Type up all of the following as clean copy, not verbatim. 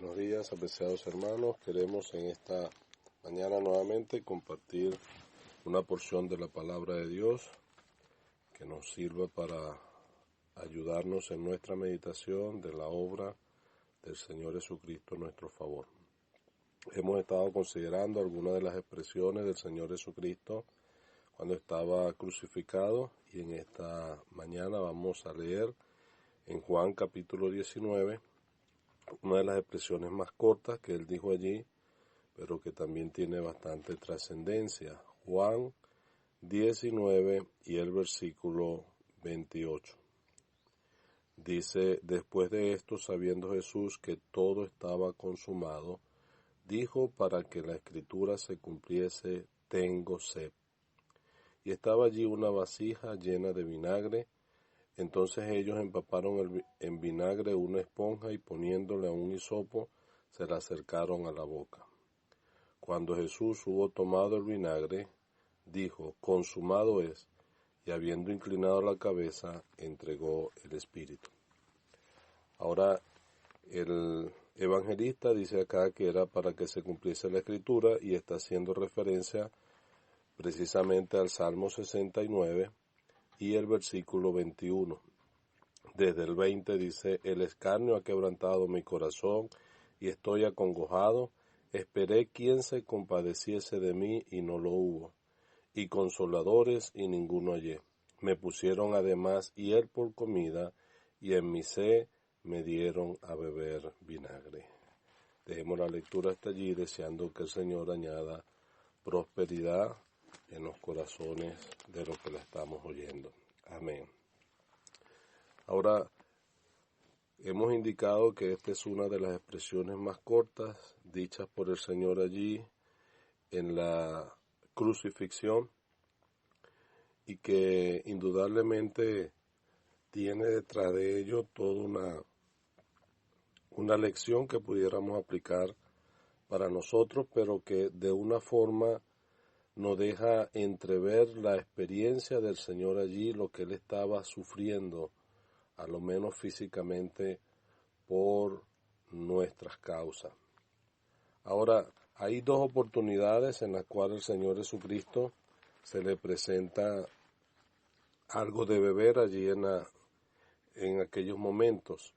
Buenos días, apreciados hermanos. Queremos en esta mañana nuevamente compartir una porción de la palabra de Dios que nos sirva para ayudarnos en nuestra meditación de la obra del Señor Jesucristo a nuestro favor. Hemos estado considerando algunas de las expresiones del Señor Jesucristo cuando estaba crucificado, y en esta mañana vamos a leer en Juan capítulo 19 una de las expresiones más cortas que él dijo allí, pero que también tiene bastante trascendencia. Juan 19 y el versículo 28. Dice: después de esto, sabiendo Jesús que todo estaba consumado, dijo para que la escritura se cumpliese: tengo sed. Y estaba allí una vasija llena de vinagre. Entonces ellos empaparon en vinagre una esponja y poniéndole a un hisopo se la acercaron a la boca. Cuando Jesús hubo tomado el vinagre, dijo: consumado es, y habiendo inclinado la cabeza, entregó el espíritu. Ahora, el evangelista dice acá que era para que se cumpliese la escritura, y está haciendo referencia precisamente al Salmo 69 y el versículo 21. Desde el 20 dice: el escarnio ha quebrantado mi corazón y estoy acongojado. Esperé quien se compadeciese de mí y no lo hubo, y consoladores y ninguno hallé. Me pusieron además hiel por comida, y en mi sed me dieron a beber vinagre. Dejemos la lectura hasta allí, deseando que el Señor añada prosperidad en los corazones de los que la estamos oyendo. Amén. Ahora, hemos indicado que esta es una de las expresiones más cortas dichas por el Señor allí en la crucifixión, y que indudablemente tiene detrás de ello toda una lección que pudiéramos aplicar para nosotros, pero que de una forma nos deja entrever la experiencia del Señor allí, lo que Él estaba sufriendo, a lo menos físicamente, por nuestras causas. Ahora, hay dos oportunidades en las cuales el Señor Jesucristo se le presenta algo de beber allí en aquellos momentos.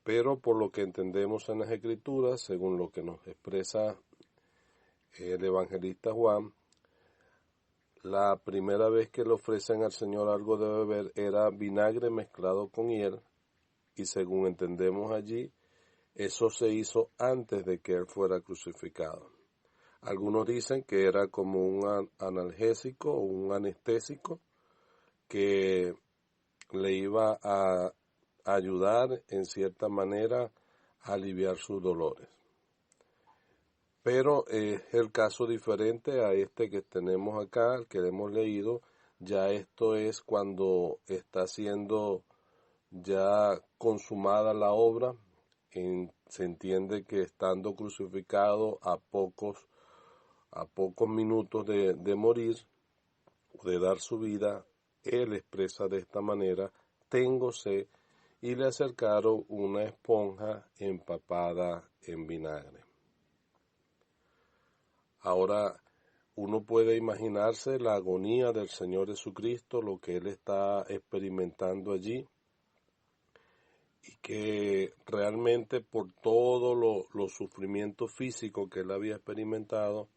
Pero por lo que entendemos en las Escrituras, según lo que nos expresa el evangelista Juan, la primera vez que le ofrecen al Señor algo de beber era vinagre mezclado con hiel, y según entendemos allí, eso se hizo antes de que Él fuera crucificado. Algunos dicen que era como un analgésico o un anestésico que le iba a ayudar en cierta manera a aliviar sus dolores. Pero es el caso diferente a este que tenemos acá, el que hemos leído. Ya esto es cuando está siendo ya consumada la obra. Se entiende que estando crucificado a pocos minutos de morir, de dar su vida, Él expresa de esta manera: tengo sed, y le acercaron una esponja empapada en vinagre. Ahora, uno puede imaginarse la agonía del Señor Jesucristo, lo que Él está experimentando allí, y que realmente por todo los sufrimientos físicos que Él había experimentado,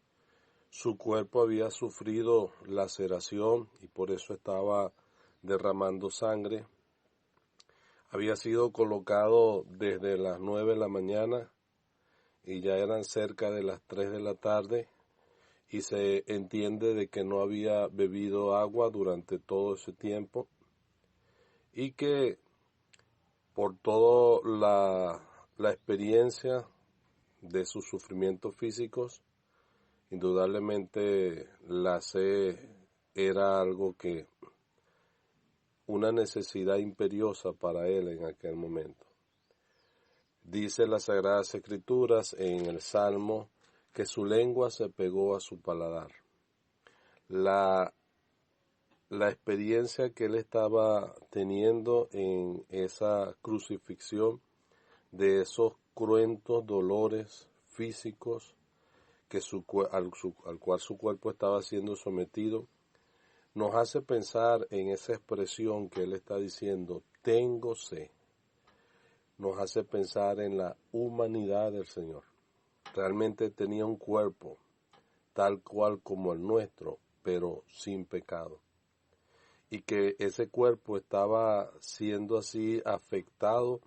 su cuerpo había sufrido laceración y por eso estaba derramando sangre. Había sido colocado desde las 9 de la mañana y ya eran cerca de las 3 de la tarde, y se entiende de que no había bebido agua durante todo ese tiempo, y que por toda la experiencia de sus sufrimientos físicos, indudablemente la sed era algo una necesidad imperiosa para él en aquel momento. Dice las Sagradas Escrituras en el Salmo que su lengua se pegó a su paladar. La experiencia que él estaba teniendo en esa crucifixión, de esos cruentos dolores físicos al cual su cuerpo estaba siendo sometido, nos hace pensar en esa expresión que él está diciendo, tengo sed. Nos hace pensar en la humanidad del Señor. Realmente tenía un cuerpo tal cual como el nuestro, pero sin pecado. Y que ese cuerpo estaba siendo así afectado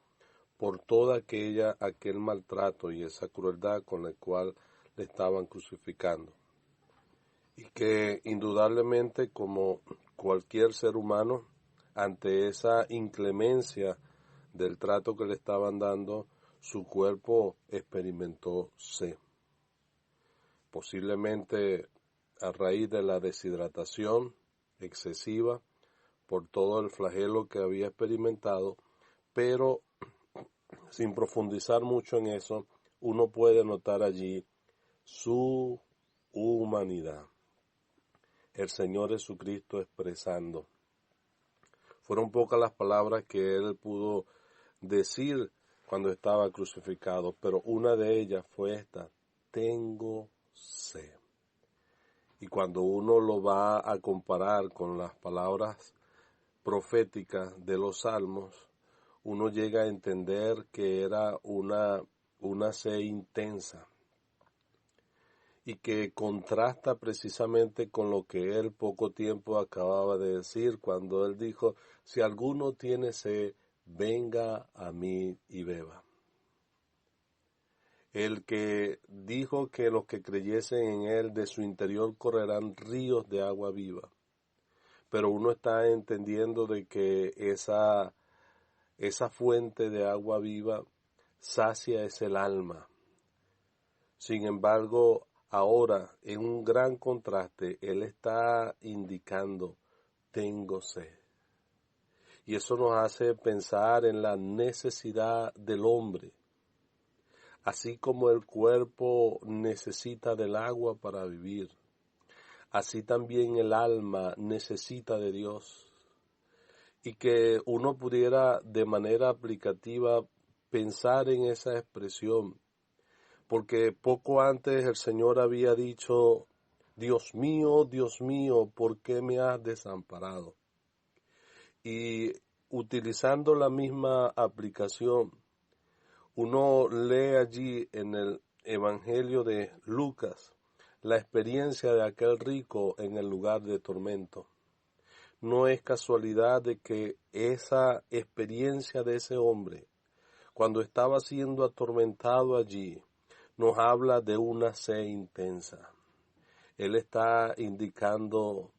por todo aquel maltrato y esa crueldad con la cual le estaban crucificando. Y que indudablemente, como cualquier ser humano, ante esa inclemencia del trato que le estaban dando, su cuerpo experimentó sed. Posiblemente a raíz de la deshidratación excesiva por todo el flagelo que había experimentado, pero sin profundizar mucho en eso, uno puede notar allí su humanidad. El Señor Jesucristo expresando. Fueron pocas las palabras que él pudo decir cuando estaba crucificado, pero una de ellas fue esta, tengo sed. Y cuando uno lo va a comparar con las palabras proféticas de los salmos, uno llega a entender que era una sed intensa y que contrasta precisamente con lo que él poco tiempo acababa de decir cuando él dijo, si alguno tiene sed, venga a mí y beba. El que dijo que los que creyesen en él de su interior correrán ríos de agua viva. Pero uno está entendiendo de que esa fuente de agua viva sacia es el alma. Sin embargo, ahora, en un gran contraste, él está indicando, tengo sed. Y eso nos hace pensar en la necesidad del hombre. Así como el cuerpo necesita del agua para vivir, así también el alma necesita de Dios. Y que uno pudiera de manera aplicativa pensar en esa expresión, porque poco antes el Señor había dicho, Dios mío, ¿por qué me has desamparado? Y utilizando la misma aplicación, uno lee allí en el Evangelio de Lucas la experiencia de aquel rico en el lugar de tormento. No es casualidad de que esa experiencia de ese hombre, cuando estaba siendo atormentado allí, nos habla de una sed intensa. Él está indicando,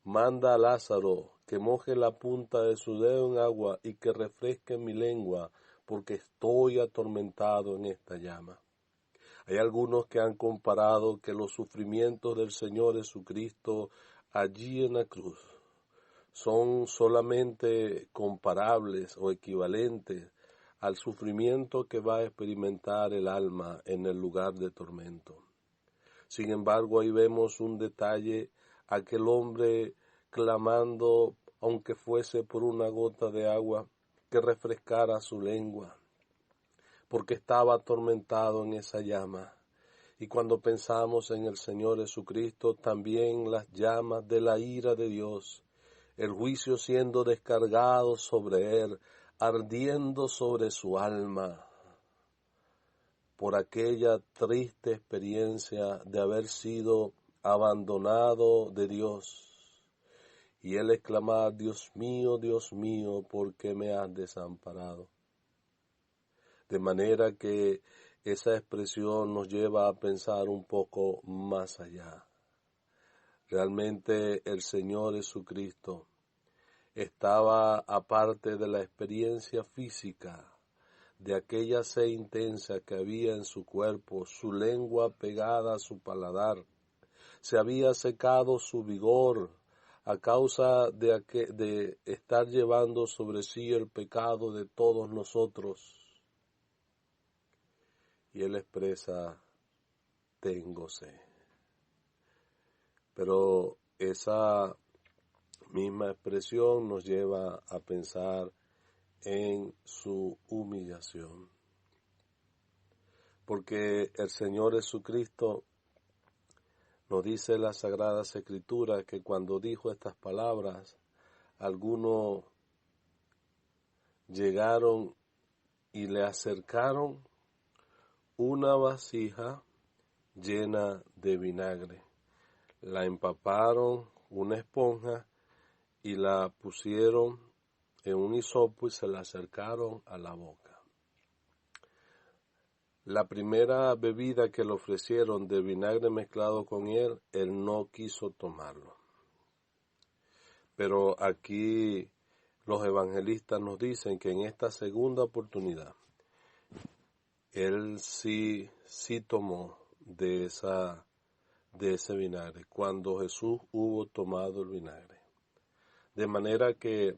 manda a Lázaro que moje la punta de su dedo en agua y que refresque mi lengua, porque estoy atormentado en esta llama. Hay algunos que han comparado que los sufrimientos del Señor Jesucristo allí en la cruz son solamente comparables o equivalentes al sufrimiento que va a experimentar el alma en el lugar de tormento. Sin embargo, ahí vemos un detalle, aquel hombre clamando, aunque fuese por una gota de agua, que refrescara su lengua, porque estaba atormentado en esa llama. Y cuando pensamos en el Señor Jesucristo, también las llamas de la ira de Dios, el juicio siendo descargado sobre él, ardiendo sobre su alma, por aquella triste experiencia de haber sido abandonado de Dios. Y él exclamar, Dios mío, ¿por qué me has desamparado? De manera que esa expresión nos lleva a pensar un poco más allá. Realmente el Señor Jesucristo estaba, aparte de la experiencia física, de aquella sed intensa que había en su cuerpo, su lengua pegada a su paladar, se había secado su vigor a causa de estar llevando sobre sí el pecado de todos nosotros. Y él expresa, tengo sed. Pero esa misma expresión nos lleva a pensar en su humillación. porque el Señor Jesucristo nos dice en las Sagradas Escrituras que cuando dijo estas palabras, algunos llegaron y le acercaron una vasija llena de vinagre. La empaparon una esponja y la pusieron en un hisopo y se la acercaron a la boca. La primera bebida que le ofrecieron de vinagre mezclado con él no quiso tomarlo. Pero aquí los evangelistas nos dicen que en esta segunda oportunidad, él sí tomó de ese vinagre, cuando Jesús hubo tomado el vinagre. De manera que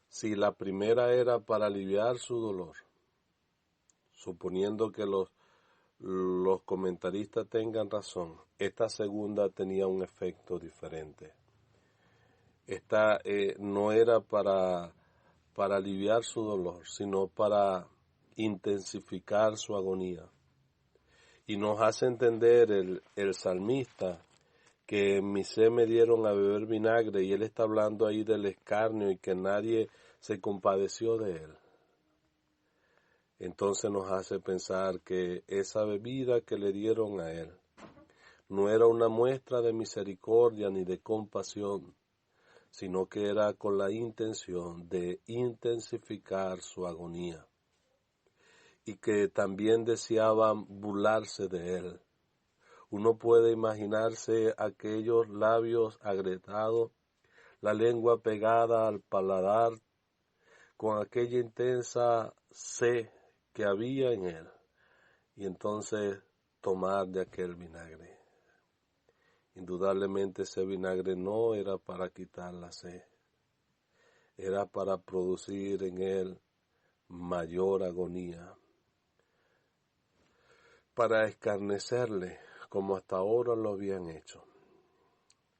si la primera era para aliviar su dolor, suponiendo que los comentaristas tengan razón, esta segunda tenía un efecto diferente. Esta no era para aliviar su dolor, sino para intensificar su agonía. Y nos hace entender el salmista que en mi sed me dieron a beber vinagre, y él está hablando ahí del escarnio y que nadie se compadeció de él. Entonces nos hace pensar que esa bebida que le dieron a él no era una muestra de misericordia ni de compasión, sino que era con la intención de intensificar su agonía, y que también deseaban burlarse de él. Uno puede imaginarse aquellos labios agrietados, la lengua pegada al paladar, con aquella intensa sed que había en él, y entonces tomar de aquel vinagre. Indudablemente ese vinagre no era para quitar la sed, era para producir en él mayor agonía, para escarnecerle como hasta ahora lo habían hecho.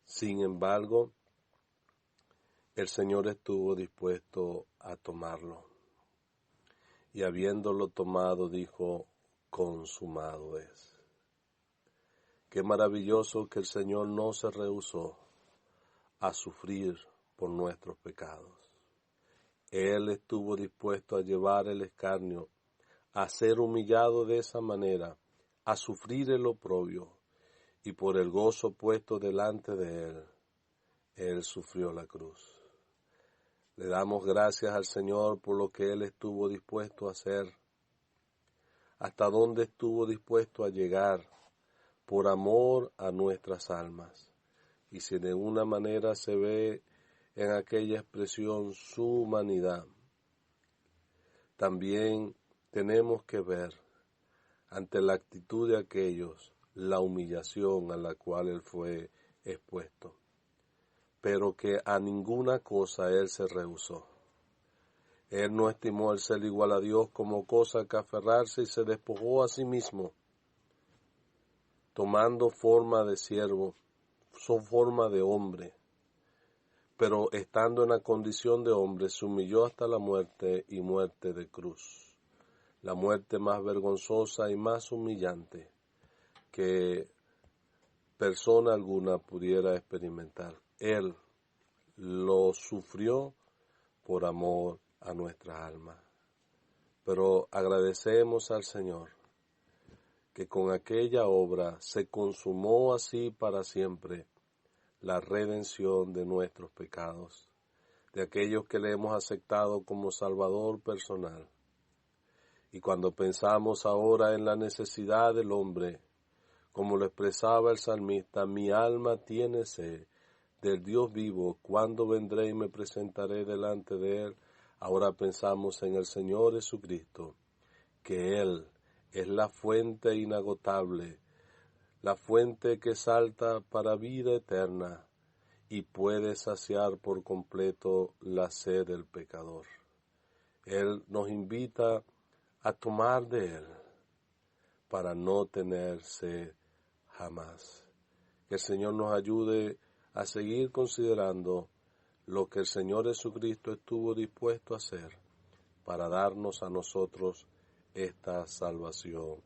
Sin embargo, el Señor estuvo dispuesto a tomarlo, y habiéndolo tomado dijo: consumado es. Qué maravilloso que el Señor no se rehusó a sufrir por nuestros pecados. Él estuvo dispuesto a llevar el escarnio, a ser humillado de esa manera, a sufrir el oprobio, y por el gozo puesto delante de él sufrió la cruz. Le damos gracias al Señor por lo que Él estuvo dispuesto a hacer, hasta dónde estuvo dispuesto a llegar, por amor a nuestras almas. Y si de una manera se ve en aquella expresión su humanidad, también tenemos que ver ante la actitud de aquellos la humillación a la cual Él fue expuesto, pero que a ninguna cosa Él se rehusó. Él no estimó el ser igual a Dios como cosa que aferrarse, y se despojó a sí mismo, tomando forma de siervo, su forma de hombre, pero estando en la condición de hombre, se humilló hasta la muerte, y muerte de cruz, la muerte más vergonzosa y más humillante que persona alguna pudiera experimentar. Él lo sufrió por amor a nuestra alma. Pero agradecemos al Señor que con aquella obra se consumó así para siempre la redención de nuestros pecados, de aquellos que le hemos aceptado como Salvador personal. Y cuando pensamos ahora en la necesidad del hombre, como lo expresaba el salmista: mi alma tiene sed del Dios vivo, ¿cuándo vendré y me presentaré delante de Él? Ahora pensamos en el Señor Jesucristo, que Él es la fuente inagotable, la fuente que salta para vida eterna y puede saciar por completo la sed del pecador. Él nos invita a tomar de Él para no tener sed jamás. Que el Señor nos ayude a seguir considerando lo que el Señor Jesucristo estuvo dispuesto a hacer para darnos a nosotros esta salvación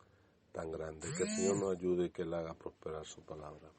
tan grande. Que el Señor nos ayude y que Él haga prosperar su palabra.